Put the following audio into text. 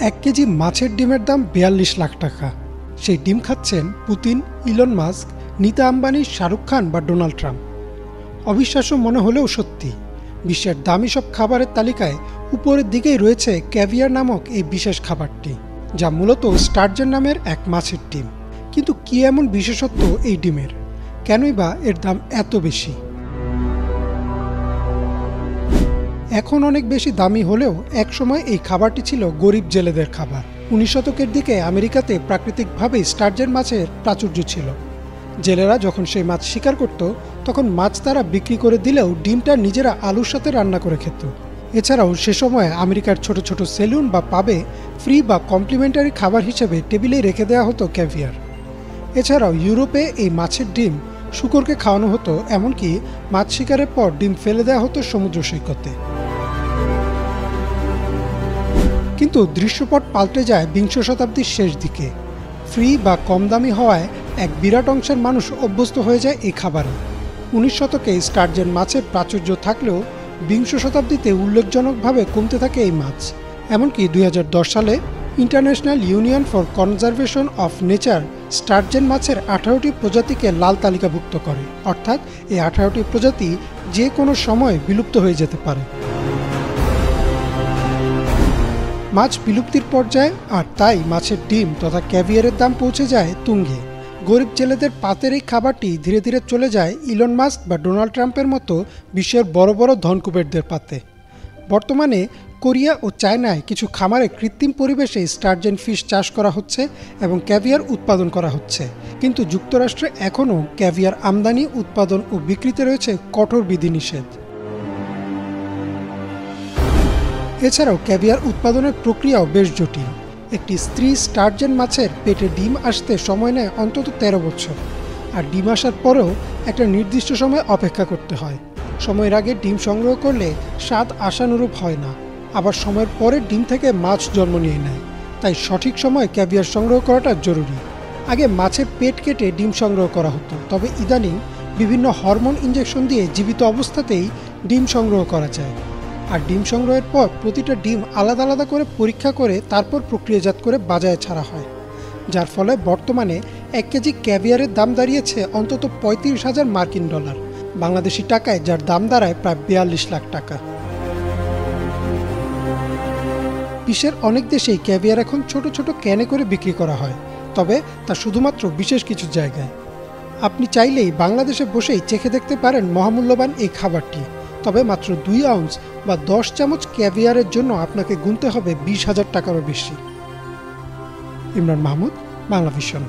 1 KG মাছের ডিমের দাম 42 লাখ টাকা। সেই ডিম খাচ্ছেন Putin, Elon Musk, Nita Ambani, Shahrukh Khan বা ডোনাল্ড ট্রাম্প। অবিশ্বাস্য মনে হলেও সত্যি, বিশ্বের দামি সব খাবারের তালিকায় উপরের দিকেই রয়েছে ক্যাভিয়ার নামক এই বিশেষ খাবারটি, যা মূলত স্টারজেন নামের এক মাছের ডিম। কিন্তু কি এমন বিশেষত্ব এই ডিমের? কেনই বা এর দাম এত বেশি? এখন অনেক বেশি দামি হলেও একসময় এই খাবারটি ছিল গরিব জেলেদের খাবার। 19 শতকের দিকে আমেরিকাতে প্রাকৃতিকভাবেই স্টারজেন মাছের প্রাচুর্য ছিল। জেলেরা যখন সেই মাছ শিকার করত, তখন মাছ তারা বিক্রি করে দিলেও ডিমটা নিজেরা আলুর সাথে রান্না করে খেত। এছাড়াও সে সময় আমেরিকার ছোট ছোট সেলুন বা পাবে ফ্রি বা কমপ্লিমেন্টারি খাবার হিসেবে টেবিলেই রেখে দেওয়া হতো ক্যাভিয়ার। এছাড়াও ইউরোপে এই মাছের ডিম শূকরকে খাওয়ানো হতো, এমনকি মাছ শিকারের পর ডিম ফেলে দেওয়া হতো সমুদ্র সৈকতে। কিন্তু দৃশ্যপট পাল্টে যায় বিংশ শতাব্দীর শেষ দিকে। ফ্রি বা কম দামি হওয়ায় এক বিরাট অংশের মানুষ অভ্যস্ত হয়ে যায় এই খাবারে। 19 শতকে স্টারজেন মাছের প্রাচুর্য থাকলেও বিংশ শতাব্দীতে উল্লেখজনকভাবে কমতে থাকে এই মাছ। এমনকি 2010 সালে International Union for Conservation of Nature sturgeon মাছের 18টি প্রজাতিকে লাল তালিকাভুক্ত করে, অর্থাৎ এই 18টি প্রজাতি যে কোনো সময় বিলুপ্ত হয়ে যেতে পারে। মাছ বিলুপ্তির পর্যায়ে, আর তাই মাছের ডিম তথা ক্যাভিয়ারের দাম পৌঁছে যায় তুঙ্গে। গরিব জেলেদের পাতের এই খাবারটি ধীরে ধীরে চলে যায় ইলন মাস্ক বা ডোনাল্ড ট্রাম্পের মতো বিশ্বের বড় বড় ধনকুবেরদের পাতে। বর্তমানে কোরিয়া ও চায়নায় কিছু খামারে কৃত্রিম পরিবেশে স্টারজেন ফিশ চাষ করা হচ্ছে এবং ক্যাভিয়ার উৎপাদন করা হচ্ছে। কিন্তু যুক্তরাষ্ট্রে এখনও ক্যাভিয়ার আমদানি, উৎপাদন ও বিক্রিতে রয়েছে কঠোর বিধিনিষেধ। এছাড়াও ক্যাভিয়ার উৎপাদনের প্রক্রিয়াও বেশ জটিল। একটি স্ত্রী স্টারজেন মাছের পেটে ডিম আসতে সময় নেয় অন্তত 13 বছর, আর ডিম আসার পরেও একটা নির্দিষ্ট সময় অপেক্ষা করতে হয়। সময়ের আগে ডিম সংগ্রহ করলে স্বাদ আশানুরূপ হয় না, আবার সময়ের পরে ডিম থেকে মাছ জন্ম নিয়ে নেয়। তাই সঠিক সময় ক্যাভিয়ার সংগ্রহ করাটা জরুরি। আগে মাছের পেট কেটে ডিম সংগ্রহ করা হতো, তবে ইদানিং বিভিন্ন হরমোন ইঞ্জেকশন দিয়ে জীবিত অবস্থাতেই ডিম সংগ্রহ করা যায়। আর ডিম সংগ্রহের পর প্রতিটা ডিম আলাদা আলাদা করে পরীক্ষা করে তারপর প্রক্রিয়াজাত করে বাজারে ছাড়া হয়, যার ফলে বর্তমানে 1 কেজি ক্যাভিয়ারের দাম দাঁড়িয়েছে অন্তত 35,000 মার্কিন ডলার, বাংলাদেশি টাকায় যার দাম দাঁড়ায় প্রায় 42 লাখ টাকা। বিশ্বের অনেক দেশেই ক্যাভিয়ার এখন ছোট ছোট ক্যানে করে বিক্রি করা হয়, তবে তা শুধুমাত্র বিশেষ কিছু জায়গায়। আপনি চাইলেই বাংলাদেশে বসেই চেখে দেখতে পারেন মহামূল্যবান এই খাবারটি, তবে মাত্র 2 আউন্স বা 10 চামচ ক্যাভিয়ারের জন্য আপনাকে গুনতে হবে 20,000 টাকারও বেশি। ইমরান মাহমুদ, বাংলা ভিশন।